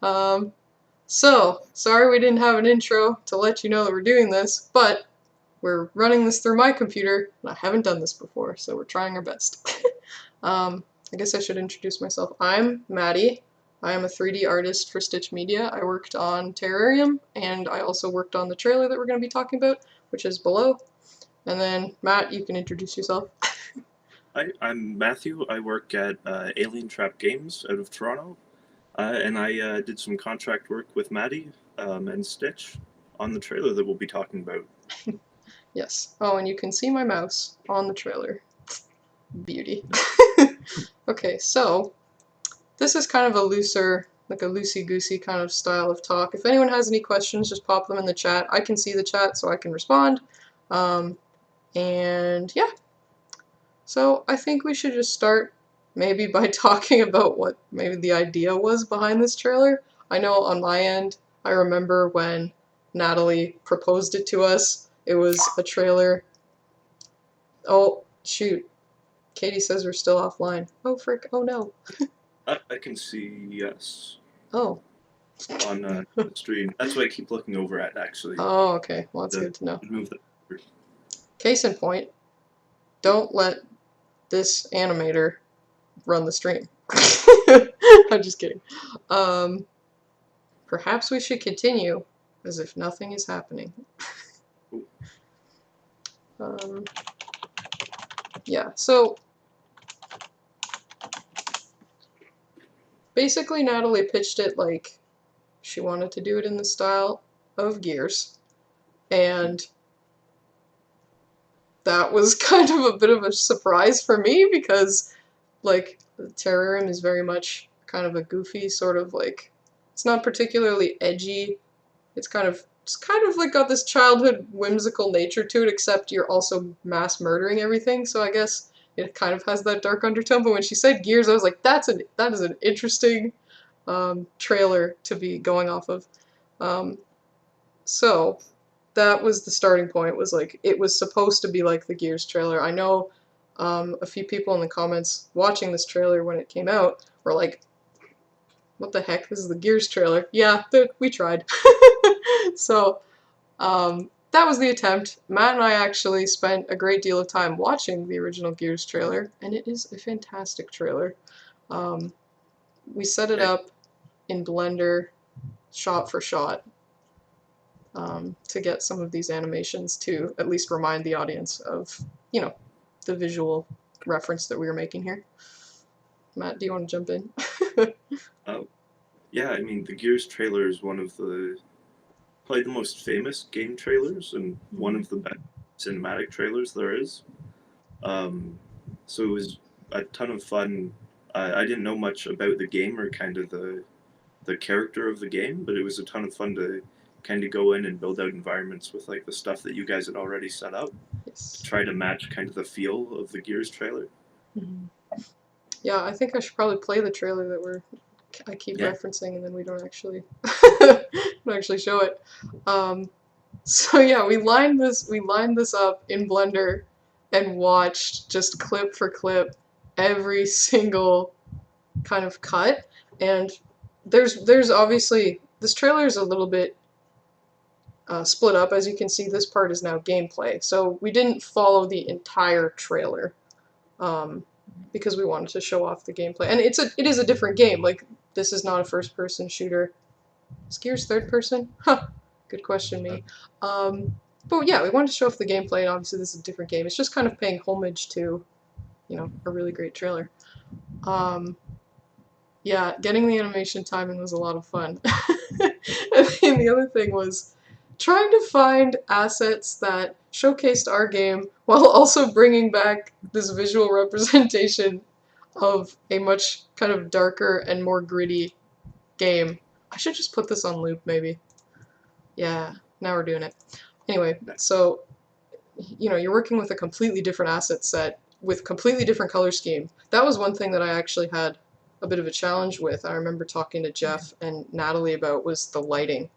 Um, so, sorry we didn't have an intro to let you know that we're doing this, but we're running this through my computer, and I haven't done this before, so we're trying our best. I guess I should introduce myself. I'm Maddie. I am a 3D artist for Stitch Media. I worked on Terrorarium, and I also worked on the trailer that we're going to be talking about, which is below. And then, Matt, you can introduce yourself. Hi, I'm Matthew. I work at Alien Trap Games out of Toronto, and I did some contract work with Maddi and Stitch on the trailer that we'll be talking about. Yes. Oh, and you can see my mouse on the trailer. Beauty. Okay, so this is kind of a looser, like a loosey-goosey kind of style of talk. If anyone has any questions, just pop them in the chat. I can see the chat, so I can respond. And yeah. So I think we should just start maybe by talking about what maybe the idea was behind this trailer. I know on my end, I remember when Natalie proposed it to us. It was a trailer. Oh, shoot. Katie says we're still offline. Oh, frick. Oh, no. I can see yes Oh. on the stream. That's what I keep looking over at actually. Oh, okay. Well, that's The good to know. move that. Case in point, don't let this animator run the stream. I'm just kidding. Perhaps we should continue as if nothing is happening. Yeah, so basically Natalie pitched it like she wanted to do it in the style of Gears, and that was kind of a bit of a surprise for me because, like, Terrarium is very much kind of a goofy sort of like, it's not particularly edgy. It's kind of like got this childhood whimsical nature to it, except you're also mass murdering everything. So I guess it kind of has that dark undertone. But when she said Gears, I was like, that is an interesting trailer to be going off of. So that was the starting point. Was like it was supposed to be like the Gears trailer. I know a few people in the comments watching this trailer when it came out were like, what the heck, this is the Gears trailer. Yeah, we tried. So that was the attempt. Matt and I actually spent a great deal of time watching the original Gears trailer, and it is a fantastic trailer. We set it up in Blender shot for shot to get some of these animations to at least remind the audience of, you know, the visual reference that we were making here. Matt, do you want to jump in? Yeah, I mean the Gears trailer is one of probably the most famous game trailers and one of the best cinematic trailers there is. So it was a ton of fun. I didn't know much about the game or kind of the character of the game, but it was a ton of fun to kind of go in and build out environments with like the stuff that you guys had already set up. Yes. To try to match kind of the feel of the Gears trailer. Yeah, I think I should probably play the trailer that I keep referencing, and then we don't actually show it. So yeah, we lined this up in Blender and watched just clip for clip every single kind of cut. And there's obviously this trailer is a little bit split up. As you can see, this part is now gameplay. So we didn't follow the entire trailer because we wanted to show off the gameplay. And it is a different game. Like, this is not a first-person shooter. Is Gears third person? Huh. Good question, me. But yeah, we wanted to show off the gameplay, and obviously this is a different game. It's just kind of paying homage to, you know, a really great trailer. Yeah, getting the animation timing was a lot of fun. And then the other thing was trying to find assets that showcased our game while also bringing back this visual representation of a much kind of darker and more gritty game. I should just put this on loop, maybe. Yeah, now we're doing it. Anyway, so, you know, you're working with a completely different asset set with completely different color scheme. That was one thing that I actually had a bit of a challenge with. I remember talking to Jeff and Natalie about was the lighting.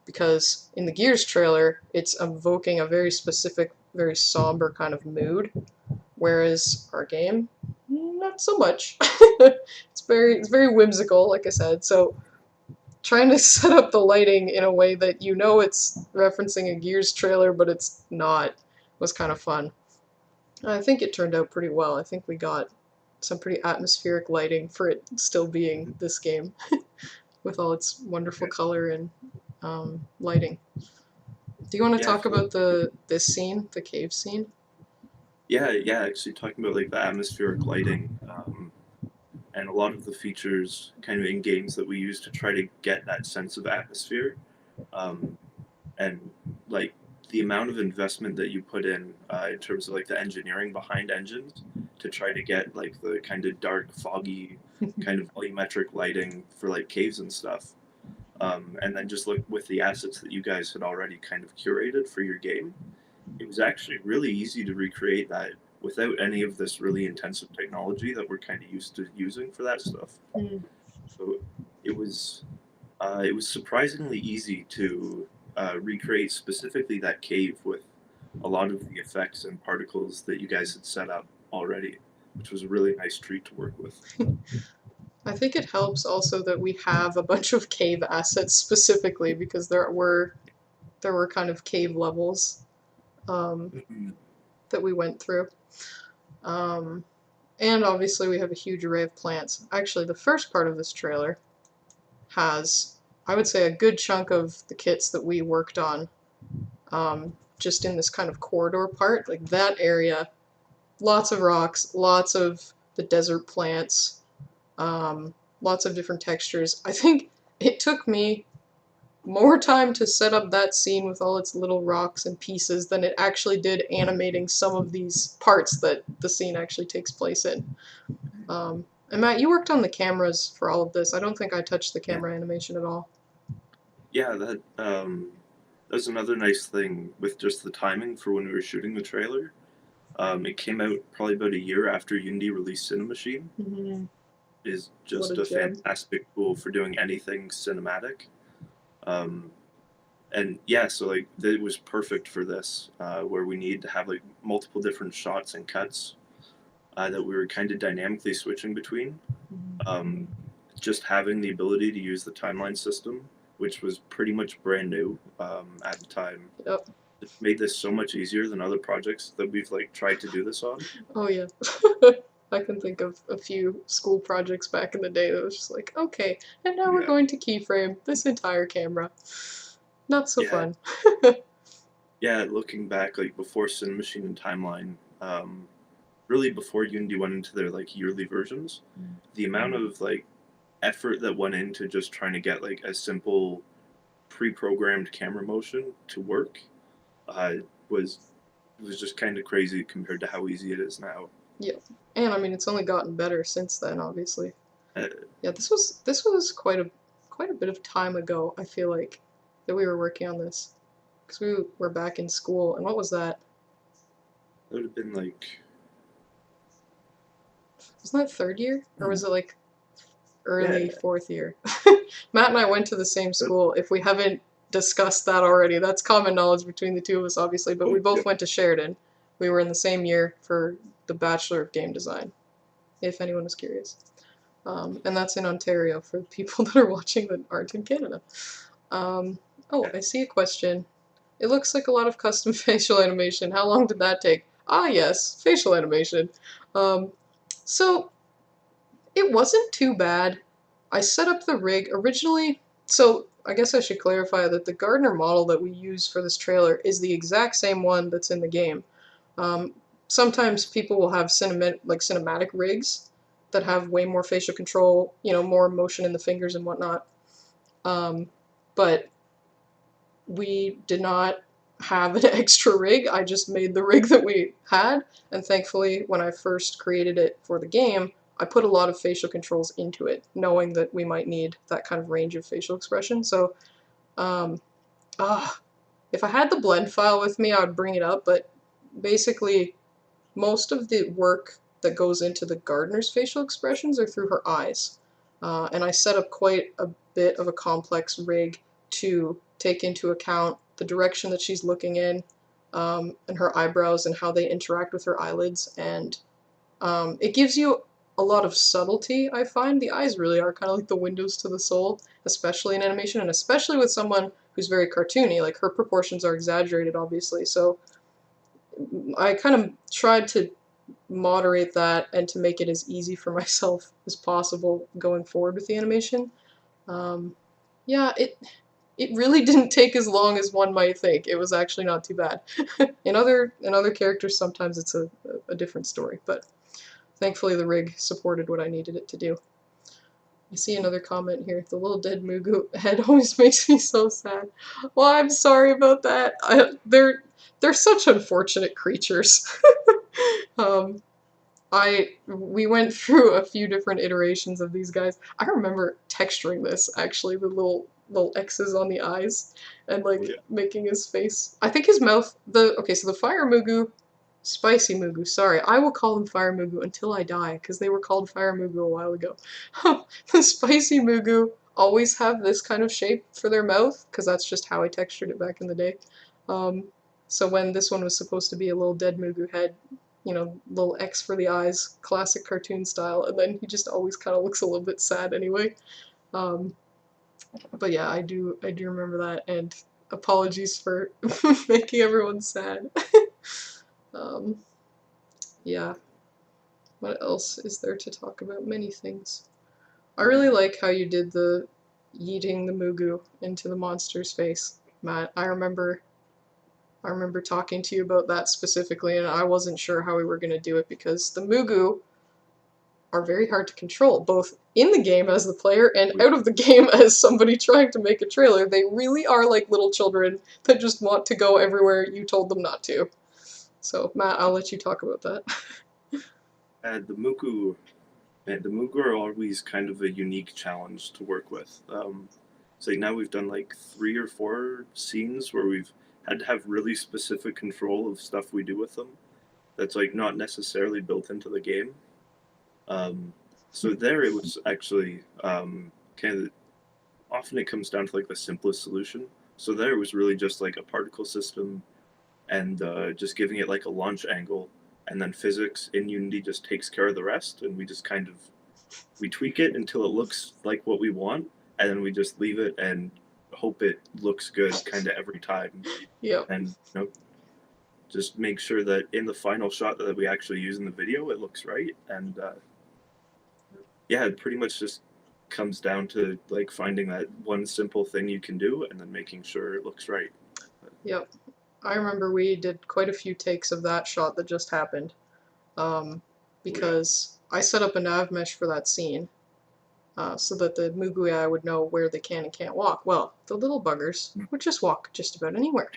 Because in the Gears trailer, it's evoking a very specific, very somber kind of mood, whereas our game, not so much. It's very whimsical, like I said. So trying to set up the lighting in a way that you know it's referencing a Gears trailer, but it's not, was kind of fun. I think it turned out pretty well. I think we got some pretty atmospheric lighting for it still being this game, with all its wonderful color and lighting. Do you want to Yeah, I talk feel like about this scene, the cave scene? yeah, actually talking about like the atmospheric lighting, and a lot of the features kind of in games that we use to try to get that sense of atmosphere, um, and like the amount of investment that you put in terms of like the engineering behind engines to try to get like the kind of dark, foggy, kind of volumetric lighting for like caves and stuff. And then just look with the assets that you guys had already kind of curated for your game, it was actually really easy to recreate that without any of this really intensive technology that we're kind of used to using for that stuff. Mm. So it was surprisingly easy to recreate specifically that cave with a lot of the effects and particles that you guys had set up already, which was a really nice treat to work with. I think it helps also that we have a bunch of cave assets specifically because there were kind of cave levels um, Mhm. that we went through. Um, and obviously we have a huge array of plants. Actually, the first part of this trailer has, I would say, a good chunk of the kits that we worked on just in this kind of corridor part. Like that area, lots of rocks, lots of the desert plants, lots of different textures. I think it took me more time to set up that scene with all its little rocks and pieces than it actually did animating some of these parts that the scene actually takes place in. And Matt, you worked on the cameras for all of this. I don't think I touched the Yeah, camera animation at all. yeah, that's another nice thing with just the timing for when we were shooting the trailer. It came out probably about a year after Unity released Cinemachine. Mm-hmm. Is What just a a gem. fantastic tool for doing anything cinematic. Um, and yeah, so like it was perfect for this, where we need to have like multiple different shots and cuts that we were kind of dynamically switching between. Um, just having the ability to use the timeline system, which was pretty much brand new at the time, Yep. made this so much easier than other projects that we've like tried to do this on. Oh yeah. I can think of a few school projects back in the day that was just like, okay, and now we're Yeah, going to keyframe this entire camera. Not so yeah, fun. yeah. Looking back, like before Cinemachine and Timeline, really before Unity went into their like yearly versions, the amount of like effort that went into just trying to get like a simple pre-programmed camera motion to work uh, was was just kind of crazy compared to how easy it is now. Yep. And I mean it's only gotten better since then, obviously. Uh, Yeah, this was quite a bit of time ago, I feel like, that we were working on this. Because we were back in school, and what was that? that would have been like Wasn't that third year? Or was it like early yeah, fourth year? Matt and I went to the same school. If we haven't discussed that already, that's common knowledge between the two of us, obviously, but we oh, both yep, went to Sheridan. We were in the same year for the Bachelor of Game Design, if anyone is curious. And that's in Ontario for the people that are watching that aren't in Canada. Oh, yeah. I see a question. It looks like a lot of custom facial animation. How long did that take? Ah, yes, facial animation. Um, so it wasn't too bad. I set up the rig originally. So I guess I should clarify that the Gardner model that we use for this trailer is the exact same one that's in the game. Um, Sometimes people will have cinematic rigs that have way more facial control, more motion in the fingers and whatnot. But we did not have an extra rig. I just made the rig that we had, and thankfully, when I first created it for the game, I put a lot of facial controls into it, knowing that we might need that kind of range of facial expression. So, um, ah, if I had the blend file with me, I would bring it up, but basically, most of the work that goes into the gardener's facial expressions are through her eyes. And I set up quite a bit of a complex rig to take into account the direction that she's looking in, and her eyebrows and how they interact with her eyelids. And it gives you a lot of subtlety, I find. The eyes really are kind of like the windows to the soul, especially in animation, and especially with someone who's very cartoony. Like, her proportions are exaggerated, obviously, so I kind of tried to moderate that and to make it as easy for myself as possible going forward with the animation. Yeah, it really didn't take as long as one might think. It was actually not too bad. In other characters, sometimes it's a different story, but thankfully the rig supported what I needed it to do. I see another comment here. The little dead Mugu head always makes me so sad. Well, I'm sorry about that. They're such unfortunate creatures. um, we went through a few different iterations of these guys. I remember texturing this actually, the little X's on the eyes, and like making his face. I think his mouth. So the fire Mugu, spicy Mugu. Sorry, I will call them fire Mugu until I die because they were called fire Mugu a while ago. The spicy Mugu always have this kind of shape for their mouth because that's just how I textured it back in the day. So when this one was supposed to be a little dead Mugu head, little X for the eyes, classic cartoon style, and then he just always kind of looks a little bit sad anyway. But yeah, I do remember that, and apologies for making everyone sad. um, yeah, what else is there to talk about? Many things. I really like how you did the yeeting the Mugu into the monster's face, Matt. I remember talking to you about that specifically, and I wasn't sure how we were going to do it because the Mugu are very hard to control, both in the game as the player and out of the game as somebody trying to make a trailer. They really are like little children that just want to go everywhere you told them not to. So, Matt, I'll let you talk about that. The Mugu are always kind of a unique challenge to work with. So now we've done like 3 or 4 scenes where we've had to have really specific control of stuff we do with them. That's like not necessarily built into the game. So there it was actually kind of often it comes down to like the simplest solution. So there it was really just like a particle system and just giving it like a launch angle, and then physics in Unity just takes care of the rest, and we just kind of we tweak it until it looks like what we want, and then we just leave it and hope it looks good kind of every time. Yep. And just make sure that in the final shot that we actually use in the video, it looks right. And yeah, it pretty much just comes down to like finding that one simple thing you can do and then making sure it looks right. Yep. I remember we did quite a few takes of that shot that just happened, because I set up a nav mesh for that scene, so that the Mugu AI would know where they can and can't walk. Well, the little buggers would just walk just about anywhere.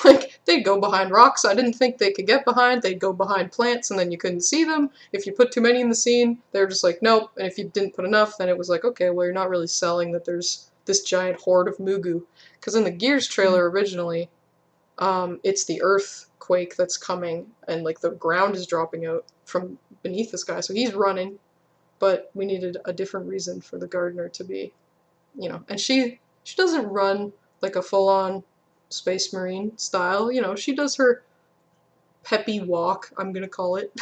Like, they'd go behind rocks I didn't think they could get behind, they'd go behind plants and then you couldn't see them. If you put too many in the scene, they were just like, nope, and if you didn't put enough, then it was like, okay, well, you're not really selling that there's this giant horde of Mugu. Because in the Gears trailer originally, it's the earthquake that's coming, and like the ground is dropping out from beneath this guy, so he's running, but we needed a different reason for the gardener to be, and she doesn't run like a full-on Space Marine style, she does her peppy walk, I'm gonna call it.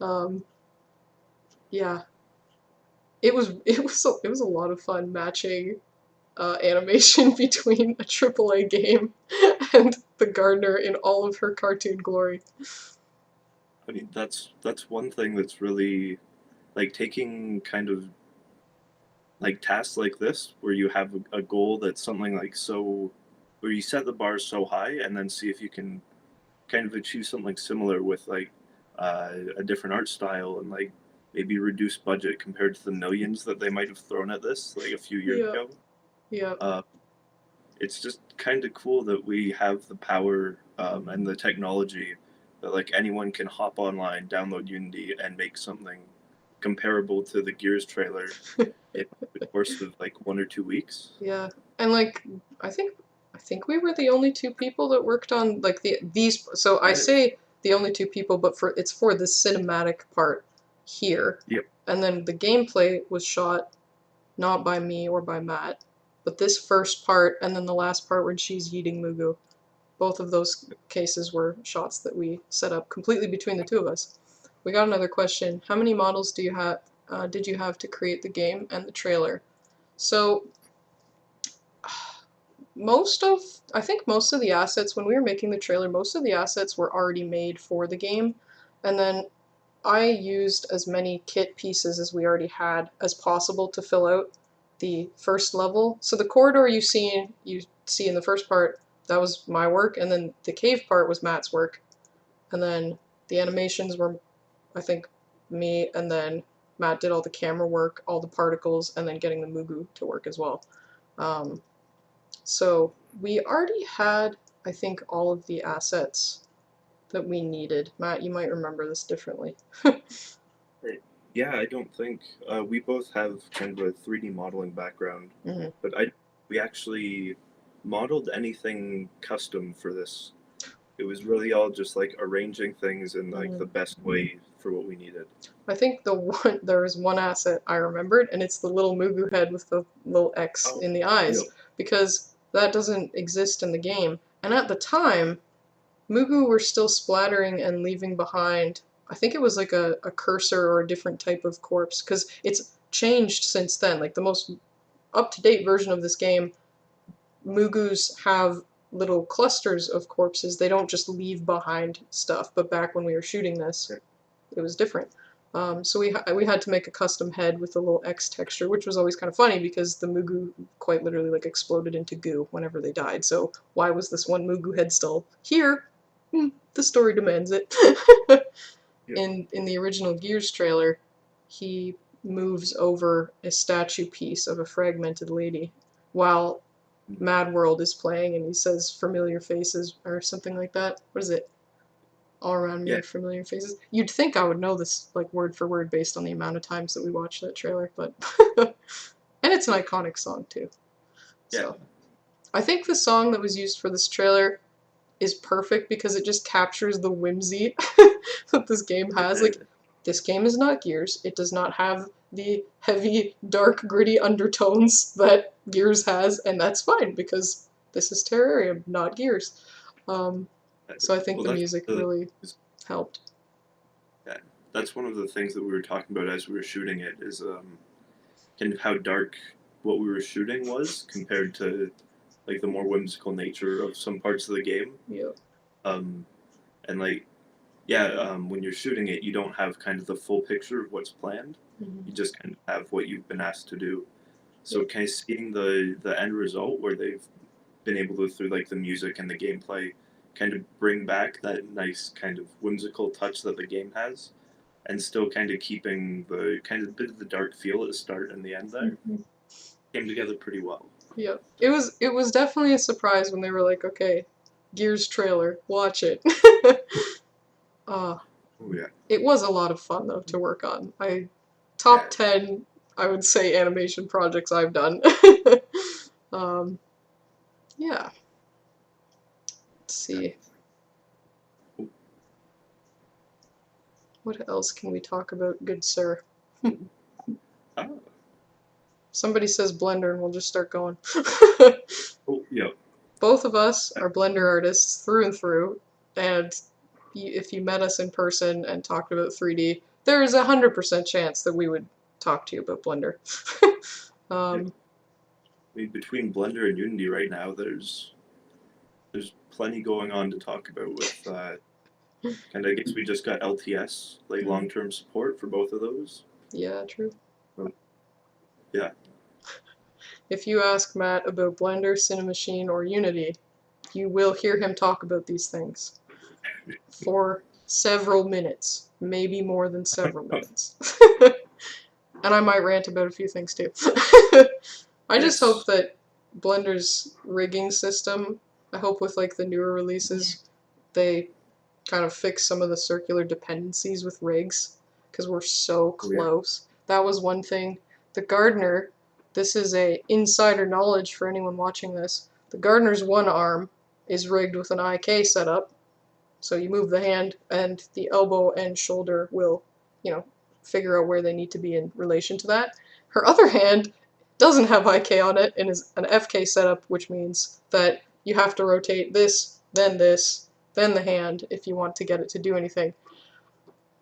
um, yeah, it was a lot of fun matching animation between a AAA game and the gardener in all of her cartoon glory. I mean, that's one thing that's really like taking kind of like tasks like this where you have a goal that's something like so where you set the bar so high and then see if you can kind of achieve something similar with like a different art style and like maybe reduce budget compared to the millions that they might have thrown at this like a few years Yeah, ago. yeah, It's just kind of cool that we have the power and the technology that like anyone can hop online, download Unity, and make something comparable to the Gears trailer in the course of like 1 or 2 weeks. yeah. And like, I think we were the only two people that worked on like these. So I That is, say the only two people, but it's for the cinematic part here. yep. And then the gameplay was shot not by me or by Matt, but this first part and then the last part when she's eating Mugu. Both of those cases were shots that we set up completely between the two of us. We got another question. How many models do you have? Did you have to create the game and the trailer? So I think most of the assets, when we were making the trailer, most of the assets were already made for the game, and then I used as many kit pieces as we already had as possible to fill out the first level. So the corridor you see in the first part, that was my work, and then the cave part was Matt's work, and then the animations were, I think, me, and then Matt did all the camera work, all the particles, and then getting the Mugu to work as well. So we already had, I think, all of the assets that we needed. Matt, you might remember this differently. Yeah, I don't think we both have kind of a 3D modeling background, but we actually modeled anything custom for this. It was really all just like arranging things in like the best way for what we needed. I think there was one asset I remembered, and it's the little Mugu head with the little X in the eyes, because that doesn't exist in the game. And at the time, Mugu were still splattering and leaving behind, I think it was like a cursor or a different type of corpse, because it's changed since then. Like the most up-to-date version of this game, Mugus have little clusters of corpses. They don't just leave behind stuff, but back when we were shooting this, it was different. So we had to make a custom head with a little X texture, which was always kind of funny because the Mugu quite literally like exploded into goo whenever they died. So why was this one Mugu head still here? The story demands it. In the original Gears trailer, he moves over a statue piece of a fragmented lady while Mad World is playing, and he says familiar faces or something like that. What is it? All around me are familiar faces. You'd think I would know this like word for word based on the amount of times that we watched that trailer, but and it's an iconic song too. So I think the song that was used for this trailer is perfect because it just captures the whimsy that this game has. Like, this game is not Gears. It does not have the heavy, dark, gritty undertones that Gears has, and that's fine because this is Terrarium, not Gears. So I think the music really helped. Yeah, that's one of the things that we were talking about as we were shooting it is kind of how dark what we were shooting was compared to like the more whimsical nature of some parts of the game. Yeah. And like, when you're shooting it, you don't have kind of the full picture of what's planned. You just kind of have what you've been asked to do. So kind of seeing the end result where they've been able to, through like the music and the gameplay, kind of bring back that nice kind of whimsical touch that the game has, and still kind of keeping the kind of bit of the dark feel at the start and the end there, came together pretty well. Yeah, it was definitely a surprise when they were like, okay, Gears trailer, watch it. It was a lot of fun though to work on. Top 10, I would say, animation projects I've done. Yeah. Let's see. What else can we talk about, good sir? Somebody says Blender and we'll just start going. Both of us are Blender artists through and through, and if you met us in person and talked about 3D, there is 100% chance that we would talk to you about Blender. I mean, between Blender and Unity right now, there's plenty going on to talk about with and I guess we just got LTS, like long-term support for both of those. Yeah, true. Yeah. If you ask Matt about Blender, Cinemachine, or Unity, you will hear him talk about these things for several minutes, maybe more than several minutes. And I might rant about a few things too. I just hope that Blender's rigging system, I hope with like the newer releases, they kind of fix some of the circular dependencies with rigs, because we're so close. That was one thing. The Gardener, this is a insider knowledge for anyone watching this, the Gardener's one arm is rigged with an IK setup, so you move the hand and the elbow and shoulder will, figure out where they need to be in relation to that. Her other hand doesn't have IK on it and is an FK setup, which means that you have to rotate this, then the hand if you want to get it to do anything.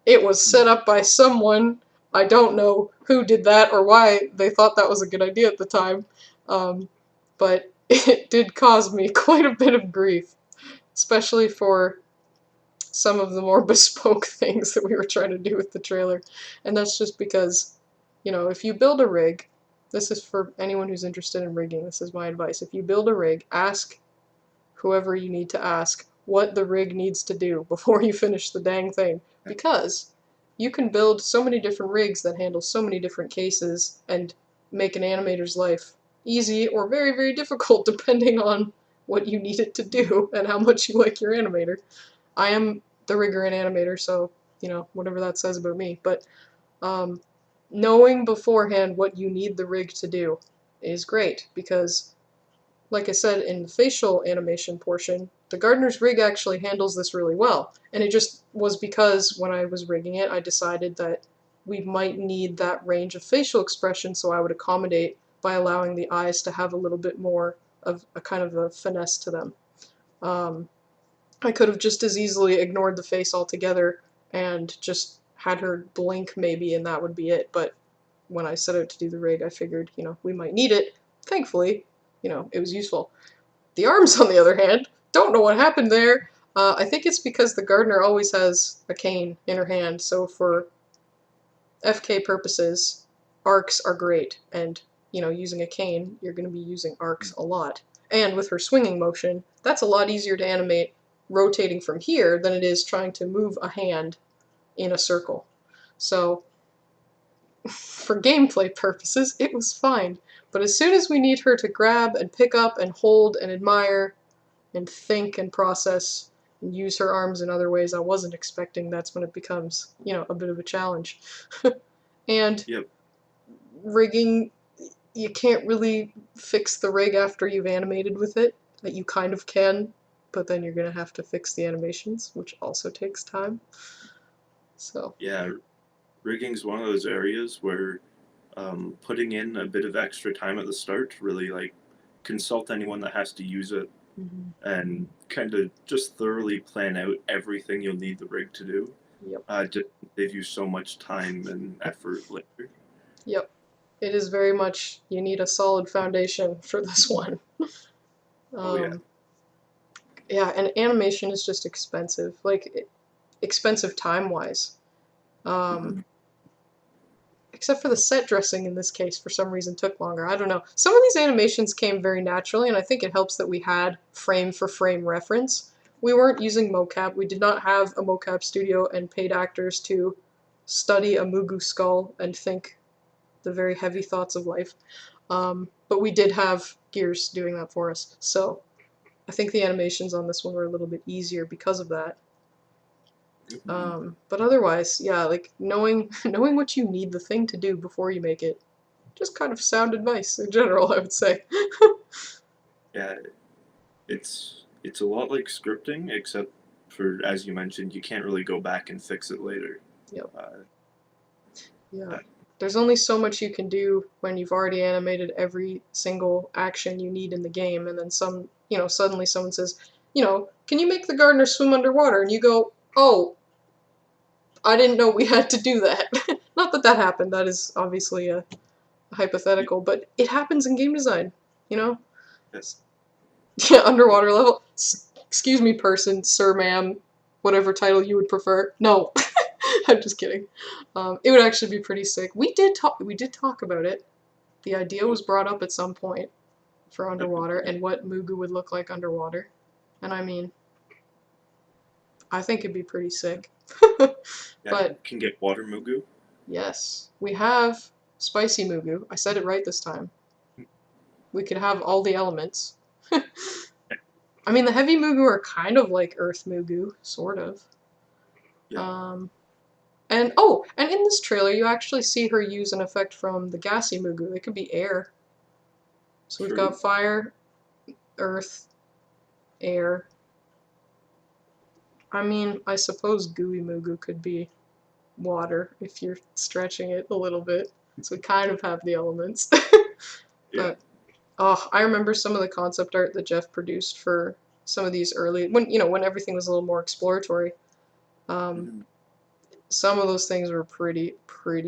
It was set up by someone. I don't know who did that or why they thought that was a good idea at the time, but it did cause me quite a bit of grief, especially for some of the more bespoke things that we were trying to do with the trailer. And that's just because, if you build a rig, this is for anyone who's interested in rigging, this is my advice. If you build a rig, ask whoever you need to ask what the rig needs to do before you finish the dang thing. Because you can build so many different rigs that handle so many different cases and make an animator's life easy or very, very difficult depending on what you need it to do and how much you like your animator. I am the rigger and animator, so, whatever that says about me. But knowing beforehand what you need the rig to do is great, because, like I said, in the facial animation portion, the gardener's rig actually handles this really well. And it just was because when I was rigging it, I decided that we might need that range of facial expression, so I would accommodate by allowing the eyes to have a little bit more of a kind of a finesse to them. I could have just as easily ignored the face altogether and just had her blink maybe, and that would be it. But when I set out to do the rig, I figured, we might need it. Thankfully, it was useful. The arms, on the other hand, don't know what happened there. I think it's because the gardener always has a cane in her hand, so for FK purposes, arcs are great, and, using a cane, you're going to be using arcs a lot. And with her swinging motion, that's a lot easier to animate rotating from here than it is trying to move a hand in a circle. So, for gameplay purposes, it was fine. But as soon as we need her to grab and pick up and hold and admire and think and process and use her arms in other ways I wasn't expecting, that's when it becomes, a bit of a challenge. And Yep. rigging, you can't really fix the rig after you've animated with it. You kind of can, but then you're going to have to fix the animations, which also takes time. So. Yeah, rigging's one of those areas where putting in a bit of extra time at the start, really consult anyone that has to use it, and kind of just thoroughly plan out everything you'll need the rig to do. Yep. Just save you so much time and effort later. Yep. It is very much, you need a solid foundation for this one. Oh yeah. Yeah, and animation is just expensive. Expensive time-wise. Except for the set dressing in this case, for some reason, took longer. I don't know. Some of these animations came very naturally, and I think it helps that we had frame-for-frame reference. We weren't using mocap. We did not have a mocap studio and paid actors to study a Mugu skull and think the very heavy thoughts of life. But we did have gears doing that for us. So I think the animations on this one were a little bit easier because of that. But otherwise, yeah, knowing what you need the thing to do before you make it, just kind of sound advice in general, I would say. Yeah, it's a lot like scripting, except for, as you mentioned, you can't really go back and fix it later. Yep. Yeah. There's only so much you can do when you've already animated every single action you need in the game, and then suddenly someone says, can you make the gardener swim underwater? And you go, oh, I didn't know we had to do that. Not that happened, that is obviously a hypothetical, but it happens in game design, Yes. Yeah, underwater level. Excuse me, person, sir, ma'am, whatever title you would prefer. No, I'm just kidding. It would actually be pretty sick. We did talk about it. The idea was brought up at some point for underwater and what Mugu would look like underwater. And I mean, I think it'd be pretty sick. Yeah, But you can get water Mugu. yes, we have spicy Mugu. I said it right this time. We could have all the elements. I mean, the heavy Mugu are kind of like Earth Mugu, sort of. Yeah. And in this trailer, you actually see her use an effect from the gassy Mugu. It could be air. So we've got fire, earth, air. I mean, I suppose gooey Mugu could be water if you're stretching it a little bit. So we kind of have the elements. Yeah. But I remember some of the concept art that Jeff produced for some of these early, when everything was a little more exploratory. some of those things were pretty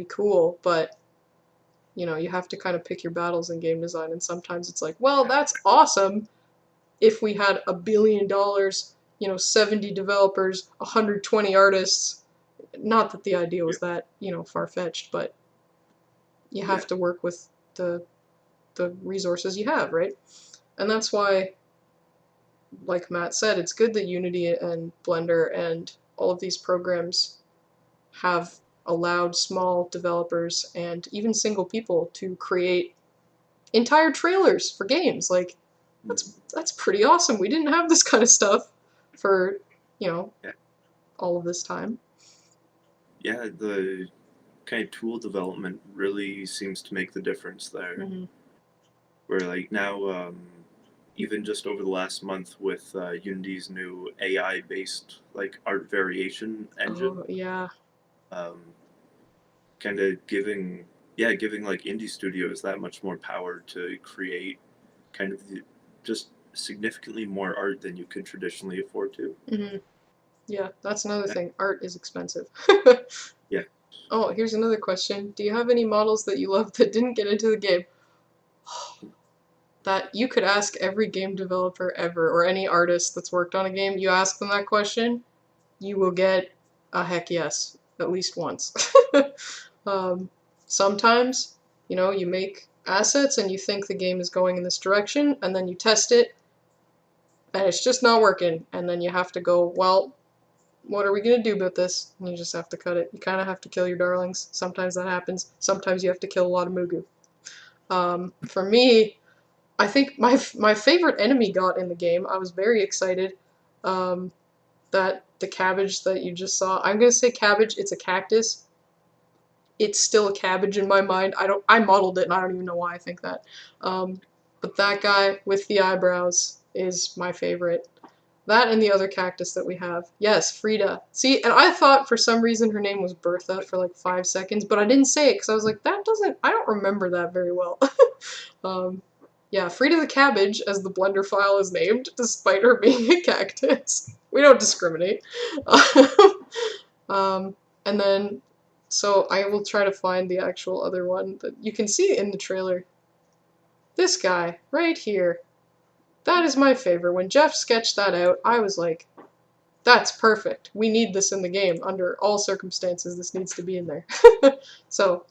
cool, but you know, you have to kind of pick your battles in game design, and sometimes it's like, well, that's awesome if we had $1 billion, you know, 70 developers, 120 artists. Not that the idea was that, you know, far-fetched, but you have to work with the resources you have, right? And that's why, like Matt said, it's good that Unity and Blender and all of these programs have allowed small developers and even single people to create entire trailers for games. Like, that's pretty awesome. We didn't have this kind of stuff for, you know, all of this time. Yeah, the kind of tool development really seems to make the difference there. Mm-hmm. Where like now, even just over the last month with Unity's new AI-based like art variation engine, Oh, yeah. kind of giving like indie studios that much more power to create kind of just significantly more art than you could traditionally afford to. Mm-hmm. Yeah, that's another thing. Art is expensive. Yeah. Oh, here's another question. Do you have any models that you love that didn't get into the game? That you could ask every game developer ever, or any artist that's worked on a game. You ask them that question, you will get a heck yes, at least once. Sometimes, you know, you make assets and you think the game is going in this direction, and then you test it, and it's just not working, and then you have to go, well, what are we going to do about this? And you just have to cut it. You kind of have to kill your darlings. Sometimes that happens. Sometimes you have to kill a lot of Mugu. For me, I think my favorite enemy got in the game. I was very excited that the cabbage that you just saw. I'm going to say cabbage. It's a cactus. It's still a cabbage in my mind. I modeled it and I don't even know why I think that. But that guy with the eyebrows is my favorite. That and the other cactus that we have. Yes, Frida. See, and I thought for some reason her name was Bertha for like 5 seconds, but I didn't say it because I was like, I don't remember that very well. Yeah, Frida the Cabbage, as the Blender file is named, despite her being a cactus. We don't discriminate. And then, so I will try to find the actual other one that you can see in the trailer. This guy, right here. That is my favorite. When Jeff sketched that out, I was like, that's perfect. We need this in the game. Under all circumstances, this needs to be in there. So,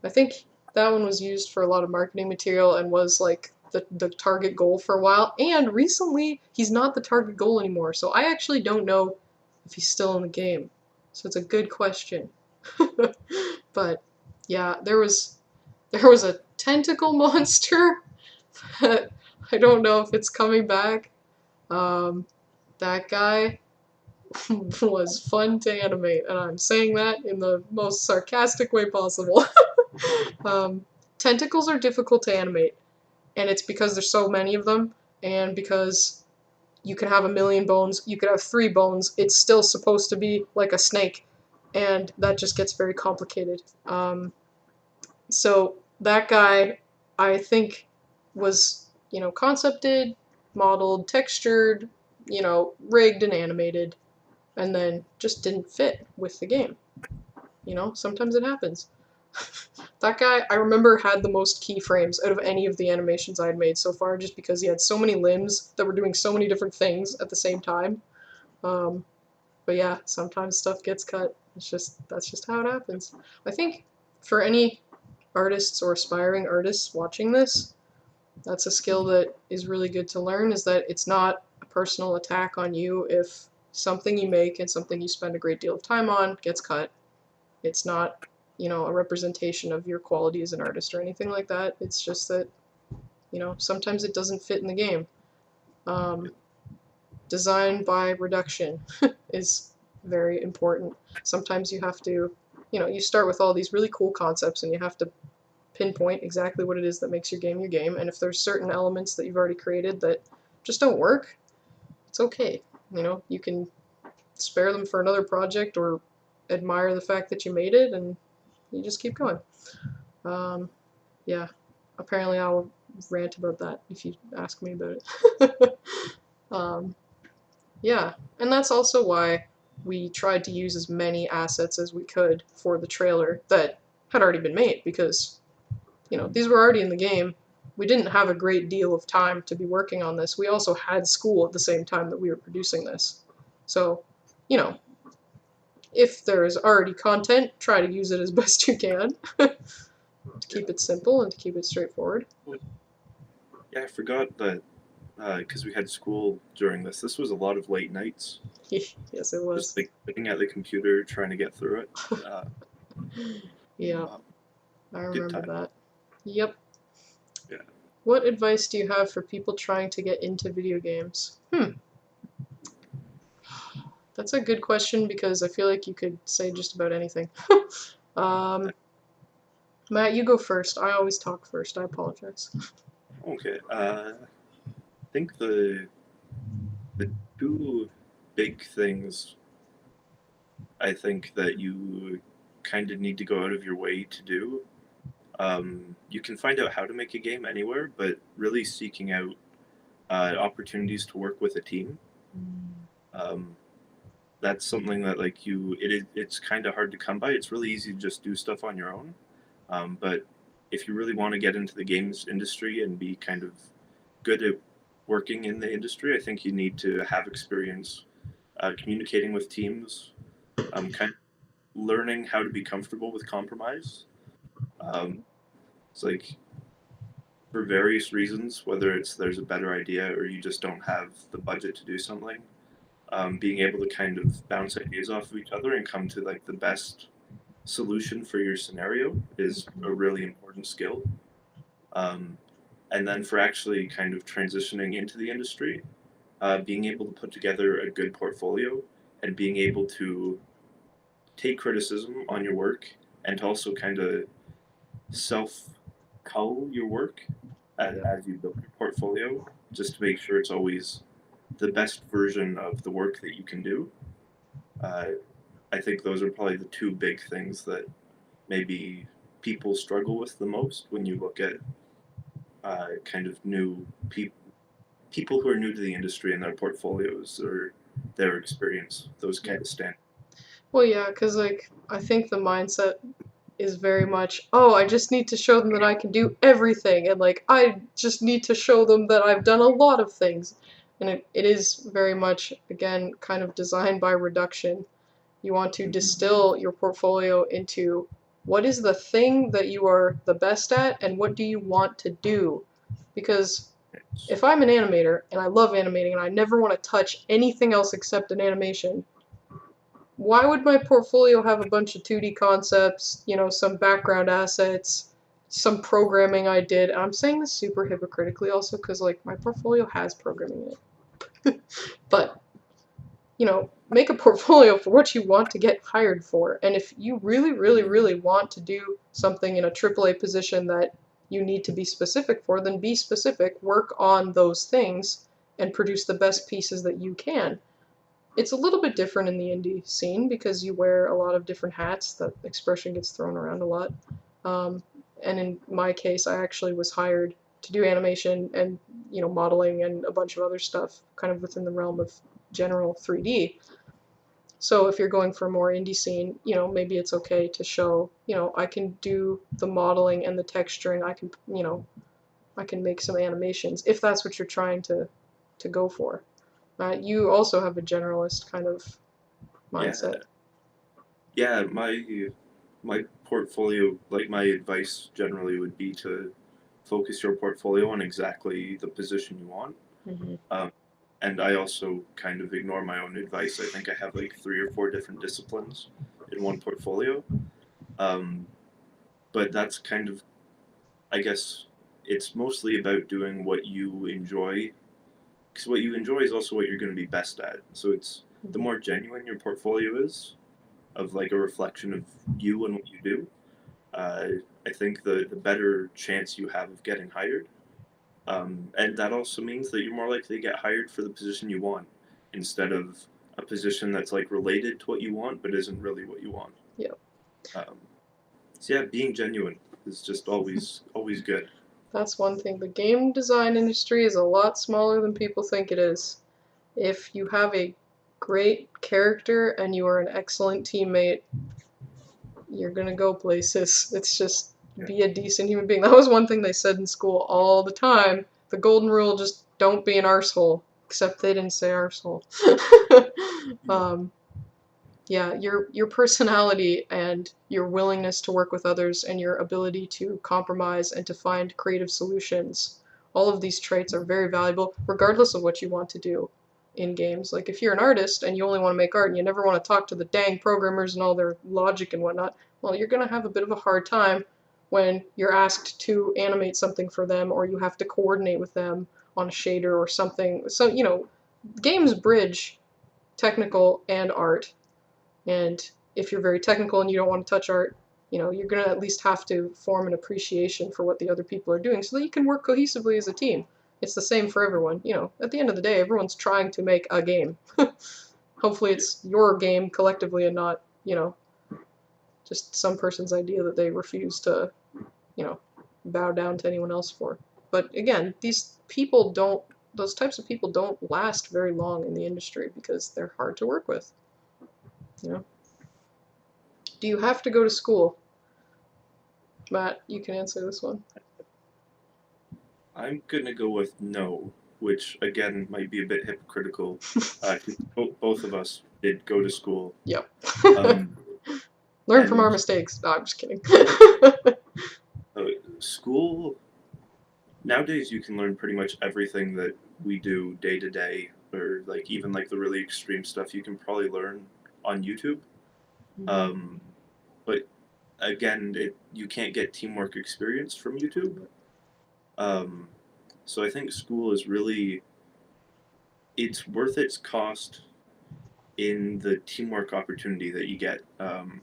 I think that one was used for a lot of marketing material and was like the target goal for a while. And recently, he's not the target goal anymore. So I actually don't know if he's still in the game. So it's a good question. But yeah, there was a tentacle monster that I don't know if it's coming back. That guy was fun to animate, and I'm saying that in the most sarcastic way possible. Tentacles are difficult to animate, and it's because there's so many of them, and because you can have 1,000,000 bones, you could have 3 bones, it's still supposed to be like a snake, and that just gets very complicated. So that guy, I think, was, you know, concepted, modeled, textured, you know, rigged and animated, and then just didn't fit with the game. You know, sometimes it happens. That guy, I remember, had the most keyframes out of any of the animations I had made so far, just because he had so many limbs that were doing so many different things at the same time. But yeah, sometimes stuff gets cut. That's just how it happens. I think for any artists or aspiring artists watching this, that's a skill that is really good to learn, is that it's not a personal attack on you if something you make and something you spend a great deal of time on gets cut. It's not, you know, a representation of your quality as an artist or anything like that. It's just that, you know, sometimes it doesn't fit in the game. Design by reduction is very important. Sometimes you have to, you know, you start with all these really cool concepts and you have to pinpoint exactly what it is that makes your game, and if there's certain elements that you've already created that just don't work, it's okay. You know, you can spare them for another project or admire the fact that you made it, and you just keep going. Yeah, apparently I'll rant about that if you ask me about it. Yeah, and that's also why we tried to use as many assets as we could for the trailer that had already been made, because, these were already in the game. We didn't have a great deal of time to be working on this. We also had school at the same time that we were producing this. So, if there is already content, try to use it as best you can to keep it simple and to keep it straightforward. Yeah, I forgot that because we had school during this. This was a lot of late nights. Yes, it was. Just like sitting at the computer trying to get through it. Yeah, Wow, I good remember time. that. Yep. Yeah. What advice do you have for people trying to get into video games? That's a good question, because I feel like you could say just about anything. Matt, you go first. I always talk first. I apologize. Okay. I think the two big things I think that you kind of need to go out of your way to do. You can find out how to make a game anywhere, but really seeking out opportunities to work with a team. Um, that's something that it's kind of hard to come by. It's really easy to just do stuff on your own. But if you really want to get into the games industry and be kind of good at working in the industry, I think you need to have experience communicating with teams, kind of learning how to be comfortable with compromise. Um, it's like for various reasons, whether it's there's a better idea or you just don't have the budget to do something, being able to kind of bounce ideas off of each other and come to like the best solution for your scenario is a really important skill. Um, and then for actually kind of transitioning into the industry, being able to put together a good portfolio and being able to take criticism on your work and to also kind of self cull your work as you build your portfolio, just to make sure it's always the best version of the work that you can do. Uh, I think those are probably the two big things that maybe people struggle with the most when you look at kind of new people who are new to the industry and their portfolios or their experience. Those kind of stand. Well, yeah, because, like, I think the mindset is very much, oh, I just need to show them that I can do everything, and, like, I just need to show them that I've done a lot of things. And it is very much, again, kind of designed by reduction. You want to distill your portfolio into what is the thing that you are the best at and what do you want to do. Because if I'm an animator and I love animating and I never want to touch anything else except an animation, why would my portfolio have a bunch of 2D concepts, some background assets, some programming I did? And I'm saying this super hypocritically also because, like, my portfolio has programming in it. But, make a portfolio for what you want to get hired for. And if you really, really, really want to do something in a AAA position that you need to be specific for, then be specific, work on those things, and produce the best pieces that you can. It's a little bit different in the indie scene because you wear a lot of different hats. That expression gets thrown around a lot. And in my case, I actually was hired to do animation and modeling and a bunch of other stuff, kind of within the realm of general 3D. So if you're going for a more indie scene, maybe it's okay to show, I can do the modeling and the texturing. I can make some animations if that's what you're trying to go for. You also have a generalist kind of mindset. Yeah, my portfolio, like my advice generally would be to focus your portfolio on exactly the position you want. Mm-hmm. And I also kind of ignore my own advice. I think I have like 3 or 4 different disciplines in one portfolio. But that's kind of, I guess, it's mostly about doing what you enjoy. Because what you enjoy is also what you're going to be best at. So it's the more genuine your portfolio is, of like a reflection of you and what you do, I think the better chance you have of getting hired. And that also means that you're more likely to get hired for the position you want instead of a position that's like related to what you want but isn't really what you want. Yeah. Um, so yeah, being genuine is just always good. That's one thing. The game design industry is a lot smaller than people think it is. If you have a great character and you are an excellent teammate, you're gonna go places. It's just be a decent human being. That was one thing they said in school all the time. The golden rule, just don't be an arsehole. Except they didn't say arsehole. Yeah, your personality and your willingness to work with others and your ability to compromise and to find creative solutions, all of these traits are very valuable regardless of what you want to do in games. Like if you're an artist and you only want to make art and you never want to talk to the dang programmers and all their logic and whatnot, well, you're going to have a bit of a hard time when you're asked to animate something for them or you have to coordinate with them on a shader or something. So, games bridge technical and art, and if you're very technical and you don't want to touch art, you're going to at least have to form an appreciation for what the other people are doing so that you can work cohesively as a team. It's the same for everyone. At the end of the day, everyone's trying to make a game. Hopefully it's your game collectively and not, just some person's idea that they refuse to, bow down to anyone else for. But again, those types of people don't last very long in the industry because they're hard to work with. Do you have to go to school? Matt, you can answer this one. I'm gonna go with no, which again might be a bit hypocritical. Both of us did go to school. Yep. Um, Learn from and our mistakes. No, I'm just kidding. school, nowadays you can learn pretty much everything that we do day to day, or like even like the really extreme stuff you can probably learn on YouTube. But again, you can't get teamwork experience from YouTube. So I think school is really, it's worth its cost in the teamwork opportunity that you get.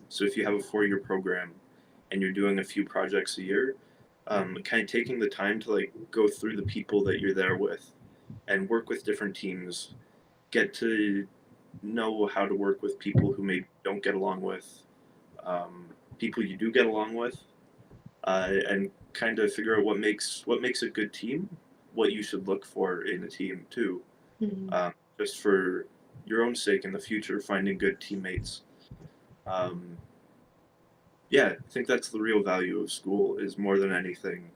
So if you have a 4-year program and you're doing a few projects a year, kind of taking the time to like go through the people that you're there with and work with different teams, get to know how to work with people who maybe don't get along with, people you do get along with, and kind of figure out what makes a good team, what you should look for in a team too, just for your own sake in the future, finding good teammates. Yeah, I think that's the real value of school, is more than anything,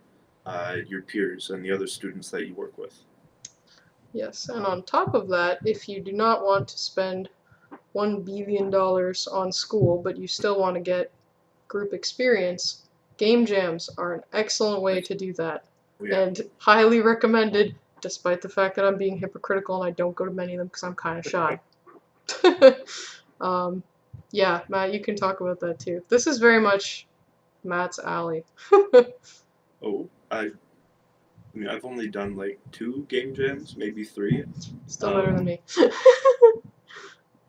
your peers and the other students that you work with. Yes, and on top of that, if you do not want to spend $1 billion on school, but you still want to get group experience, game jams are an excellent way to do that. Yeah. And highly recommended, despite the fact that I'm being hypocritical and I don't go to many of them because I'm kind of shy. Yeah, Matt, you can talk about that too. This is very much Matt's alley. Oh, I mean, I've only done like 2 game jams, maybe 3. Still better than me.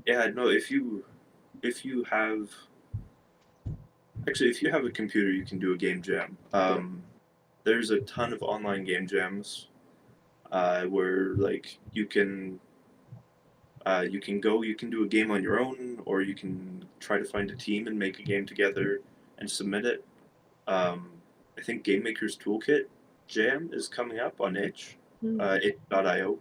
Yeah, no, if you have, actually, if you have a computer, you can do a game jam. There's a ton of online game jams, where like you can do a game on your own, or you can try to find a team and make a game together and submit it. I think Game Maker's Toolkit Jam is coming up on itch.io.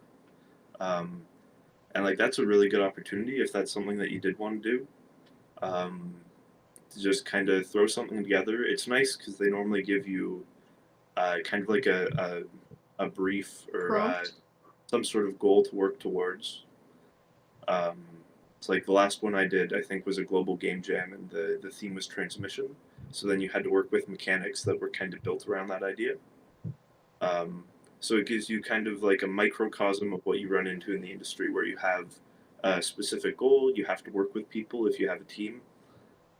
And like that's a really good opportunity if that's something that you did want to do. To just kind of throw something together. It's nice because they normally give you kind of like a brief or some sort of goal to work towards. It's like the last one I did, I think, was a global game jam, and the theme was transmission. So then you had to work with mechanics that were kind of built around that idea. So it gives you kind of like a microcosm of what you run into in the industry, where you have a specific goal, you have to work with people if you have a team,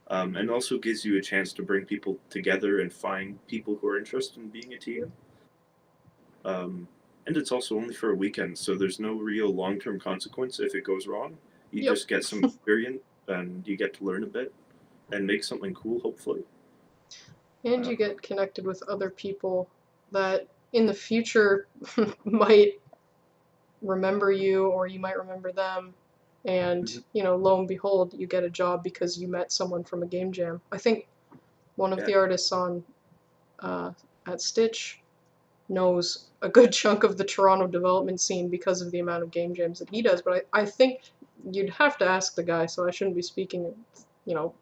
and also gives you a chance to bring people together and find people who are interested in being a team. And it's also only for a weekend, so there's no real long-term consequence if it goes wrong. You just get some experience, and you get to learn a bit and make something cool, hopefully. And you get connected with other people that in the future might remember you, or you might remember them, and lo and behold, you get a job because you met someone from a game jam. I think one of the artists on at Stitch knows a good chunk of the Toronto development scene because of the amount of game jams that he does, but I think you'd have to ask the guy, so I shouldn't be speaking, you know,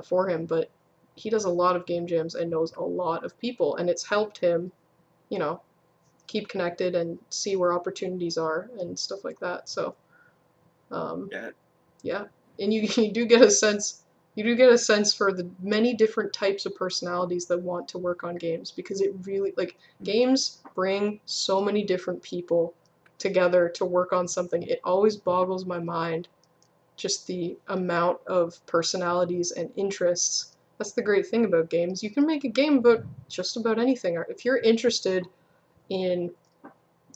for him, but he does a lot of game jams and knows a lot of people, and it's helped him, you know, keep connected and see where opportunities are and stuff like that. So, Yeah. yeah, and you do get a sense. You do get a sense for the many different types of personalities that want to work on games because it really, like, games bring so many different people together to work on something. It always boggles my mind just the amount of personalities and interests. That's the great thing about games. You can make a game about just about anything. If you're interested in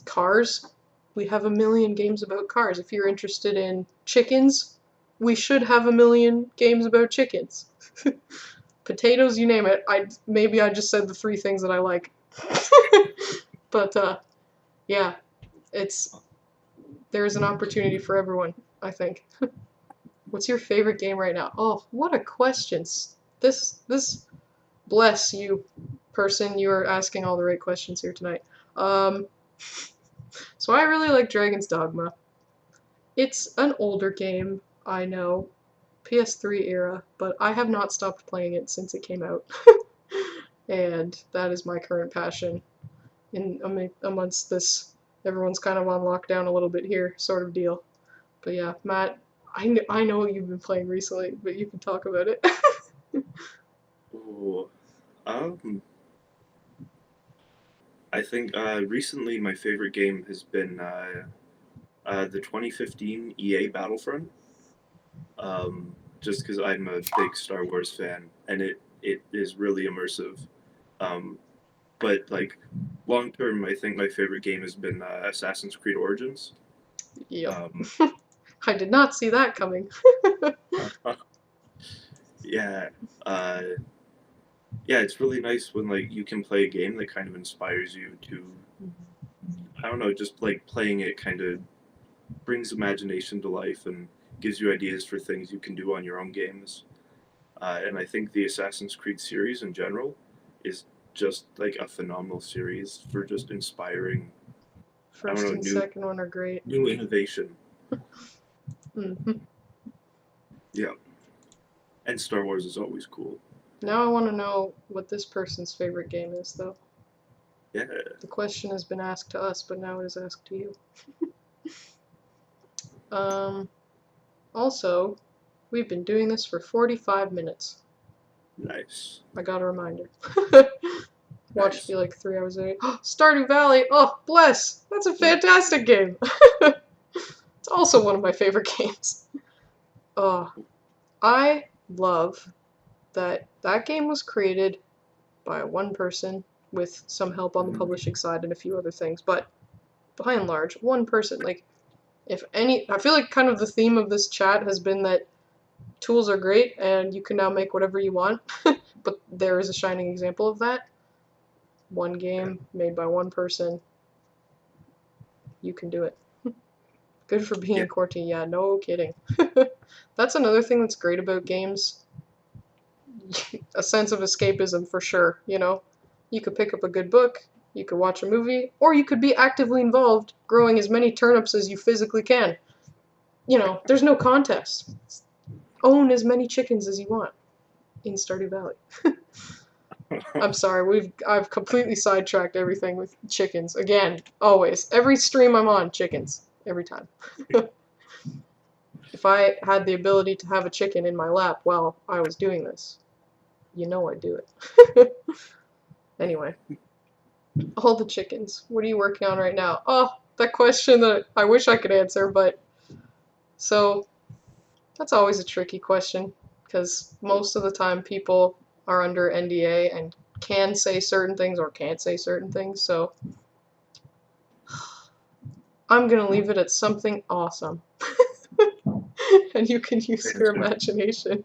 cars, we have a million games about cars. If you're interested in chickens, we should have a million games about chickens. Potatoes, you name it. Maybe I just said the 3 things that I like. But yeah, there's an opportunity for everyone, I think. What's your favorite game right now? Oh, what a question. This bless you, person. You are asking all the right questions here tonight. So I really like Dragon's Dogma. It's an older game, I know, PS3 era, but I have not stopped playing it since it came out. And that is my current passion amongst this everyone's kind of on lockdown a little bit here sort of deal. But yeah, Matt, I know what you've been playing recently, but you can talk about it. Ooh. I think recently my favorite game has been the 2015 EA Battlefront. Just because I'm a big Star Wars fan, and it is really immersive. Um, but like long term, I think my favorite game has been Assassin's Creed Origins. Yep. Um, I did not see that coming. yeah, uh, yeah, it's really nice when like you can play a game that kind of inspires you to, I don't know, just like playing it kind of brings imagination to life and gives you ideas for things you can do on your own games. And I think the Assassin's Creed series in general is just like a phenomenal series for just inspiring, I don't First know, and second one are great. new innovation. Hmm. Yeah. And Star Wars is always cool. Now I want to know what this person's favorite game is, though. Yeah. The question has been asked to us, but now it is asked to you. Also, we've been doing this for 45 minutes. Nice. I got a reminder. Watched Nice. me like 3 hours a day. Stardew Valley! Oh, bless! That's a fantastic game! It's also one of my favorite games. I love that that game was created by one person with some help on the publishing side and a few other things, but by and large, one person. Like, if any, I feel like kind of the theme of this chat has been that tools are great and you can now make whatever you want, but there is a shining example of that. One game made by one person, you can do it. Good for being Yeah. Corty, yeah, no kidding. That's another thing that's great about games. A sense of escapism for sure, you know? You could pick up a good book, you could watch a movie, or you could be actively involved, growing as many turnips as you physically can. You know, there's no contest. Own as many chickens as you want in Stardew Valley. I'm sorry, I've completely sidetracked everything with chickens. Again, always. Every stream I'm on, chickens. Every time. If I had the ability to have a chicken in my lap while I was doing this, you know I'd do it. Anyway. All the chickens. What are you working on right now? Oh, that question that I wish I could answer, but... So, that's always a tricky question, because most of the time people are under NDA and can say certain things or can't say certain things, so... I'm gonna leave it at something awesome. And you can use your imagination.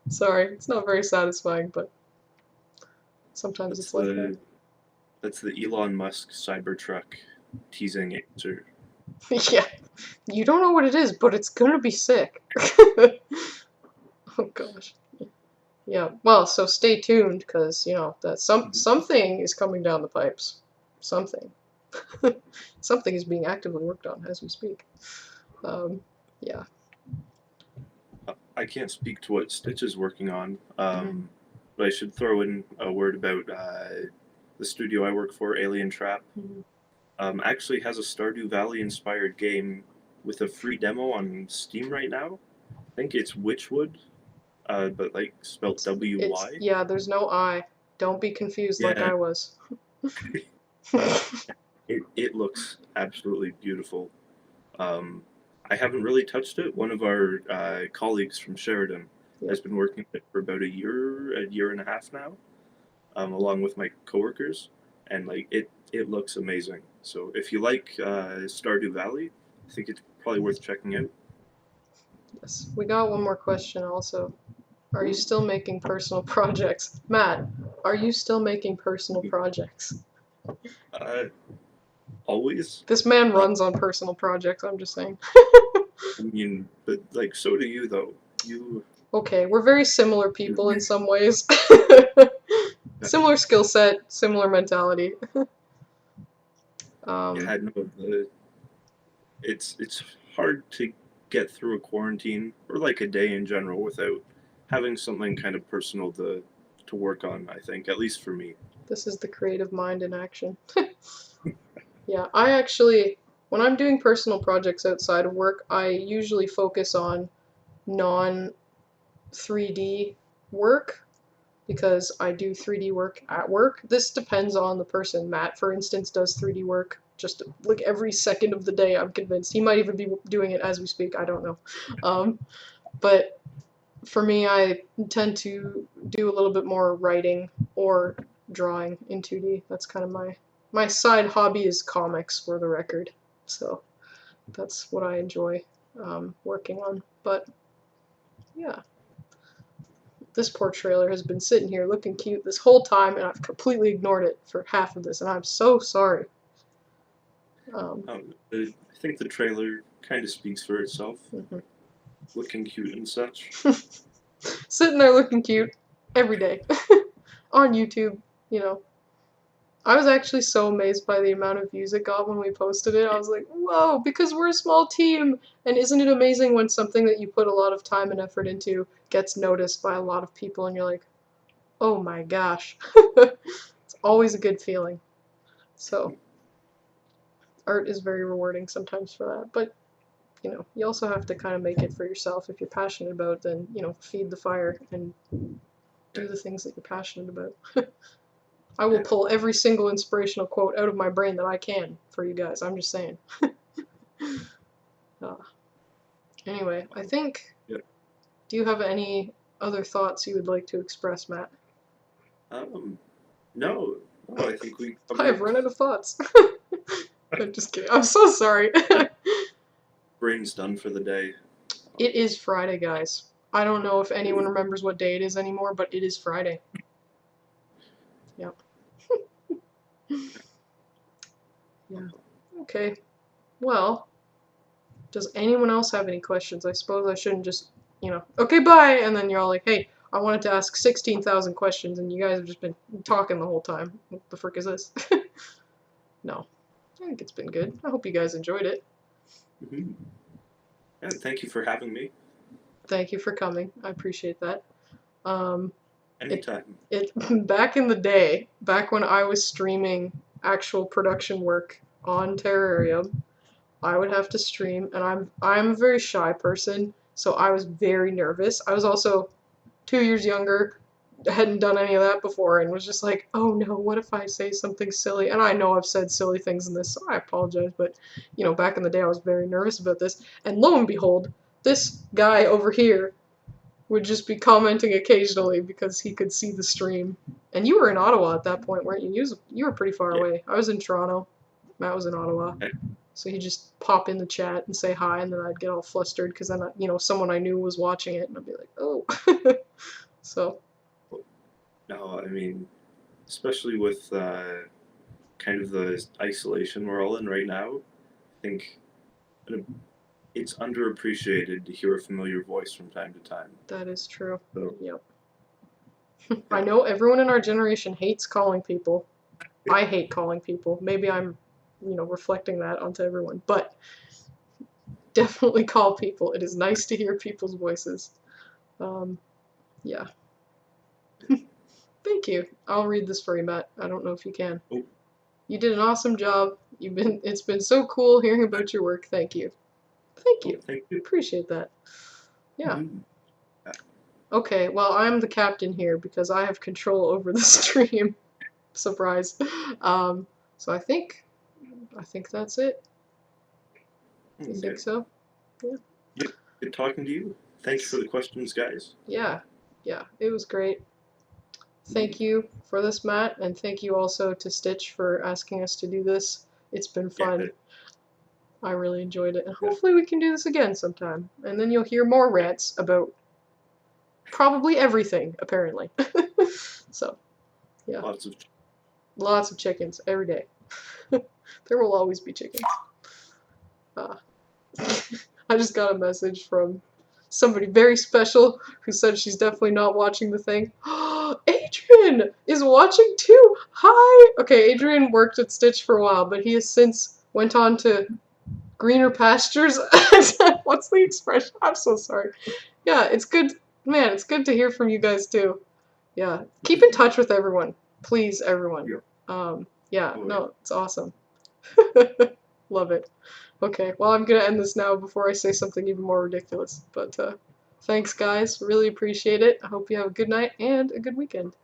Sorry, it's not very satisfying, but sometimes it's like that. That's the Elon Musk Cybertruck teasing answer. Yeah, you don't know what it is, but it's gonna be sick. Oh gosh. Yeah, well, so stay tuned, because, you know, that something is coming down the pipes. Something. Something is being actively worked on as we speak. Yeah. I can't speak to what Stitch is working on, Mhm. but I should throw in a word about the studio I work for, Alien Trap. Mhm. Actually has a Stardew Valley inspired game with a free demo on Steam right now. I think it's Witchwood, but like spelled It's W-Y. yeah, there's no I. Don't be confused like Yeah, I was. it looks absolutely beautiful. Um, I haven't really touched it. One of our colleagues from Sheridan Yep. has been working on it for about a year and a half now, along with my coworkers, and like it looks amazing. So if you like Stardew Valley, I think it's probably worth checking out. Yes. We got one more question also. Are you still making personal projects? Matt, are you still making personal projects? Uh, Always. This man Uh, runs on personal projects, I'm just saying. I mean, but like so do you though. You Okay, we're very similar people in some ways. Similar skill set, similar mentality. you Um, had no the it's hard to get through a quarantine or like a day in general without having something kind of personal to work on, I think, at least for me. this is the creative mind in action. Yeah, I actually, when I'm doing personal projects outside of work, I usually focus on non 3D work because I do 3D work at work. This depends on the person. Matt, for instance, does 3D work just like every second of the day, I'm convinced. He might even be doing it as we speak, I don't know. But for me, I tend to do a little bit more writing or drawing in 2D. That's kind of my side hobby is comics, for the record. So that's what I enjoy working on. But yeah, this poor trailer has been sitting here looking cute this whole time, and I've completely ignored it for half of this, and I'm so sorry. Um, I think the trailer kind of speaks for itself, mhm. looking cute and such. Sitting there looking cute every day on YouTube, you know. I was actually so amazed by the amount of views it got when we posted it. I was like, whoa, because we're a small team. And isn't it amazing when something that you put a lot of time and effort into gets noticed by a lot of people and you're like, oh my gosh. It's always a good feeling. So, art is very rewarding sometimes for that. But, you know, you also have to kind of make it for yourself. If you're passionate about it, then, you know, feed the fire and do the things that you're passionate about. I will Yeah. pull every single inspirational quote out of my brain that I can for you guys. I'm just saying. Uh, anyway, I think. Yeah. Do you have any other thoughts you would like to express, Matt? Um, no, no, I think we I have covered. run out of thoughts. I'm just kidding. I'm so sorry. Brain's done for the day. It is Friday, guys. I don't know if anyone remembers what day it is anymore, but it is Friday. Yep. Yeah. Okay. Well, does anyone else have any questions? I suppose I shouldn't just, okay, bye, and then you're all like, hey, I wanted to ask 16,000 questions, and you guys have just been talking the whole time. What the frick is this? No. I think it's been good. I hope you guys enjoyed it. Mm-hmm. Yeah, thank you for having me. Thank you for coming. I appreciate that. Um, it, Anytime. it back in the day, back when I was streaming actual production work on Terrararium, I would have to stream, and I'm a very shy person, so I was very nervous. I was also 2 years younger, hadn't done any of that before, and was just like, oh no, what if I say something silly? And I know I've said silly things in this, so I apologize, but back in the day I was very nervous about this. And lo and behold, this guy over here would just be commenting occasionally because he could see the stream. And you were in Ottawa at that point, weren't you? You were pretty far Yeah. away. I was in Toronto. Matt was in Ottawa. Okay. So he'd just pop in the chat and say hi, and then I'd get all flustered because then, someone I knew was watching it, and I'd be like, oh. So, No, I mean, especially with kind of the isolation we're all in right now, I think it's underappreciated to hear a familiar voice from time to time. that is true. So, Yep. I yeah. know everyone in our generation hates calling people. I hate calling people. Maybe I'm, reflecting that onto everyone. But definitely call people. It is nice to hear people's voices. Yeah. Thank you. I'll read this for you, Matt. I don't know if you can. Oh. You did an awesome job. It's been so cool hearing about your work. Thank you. Thank you. Thank you. Appreciate that. Yeah. Mm. Okay, well, I'm the captain here because I have control over the stream. Surprise. So I think that's it. You think so? Yeah. Yeah. Good talking to you. Thanks for the questions, guys. Yeah. Yeah, it was great. Thank you for this, Matt, and thank you also to Stitch for asking us to do this. It's been fun. Yeah. I really enjoyed it, and hopefully we can do this again sometime. And then you'll hear more rants about probably everything, apparently. So, yeah. Lots of chickens every day. There will always be chickens. I just got a message from somebody very special who said she's definitely not watching the thing. Adrian is watching too! Hi! Okay, Adrian worked at Stitch for a while, but he has since went on to greener pastures. What's the expression? I'm so sorry. Yeah, it's good. Man, it's good to hear from you guys too. Yeah, keep in touch with everyone. Please, everyone. Yeah, no, it's awesome. Love it. Okay, well, I'm gonna end this now before I say something even more ridiculous. But thanks, guys. Really appreciate it. I hope you have a good night and a good weekend.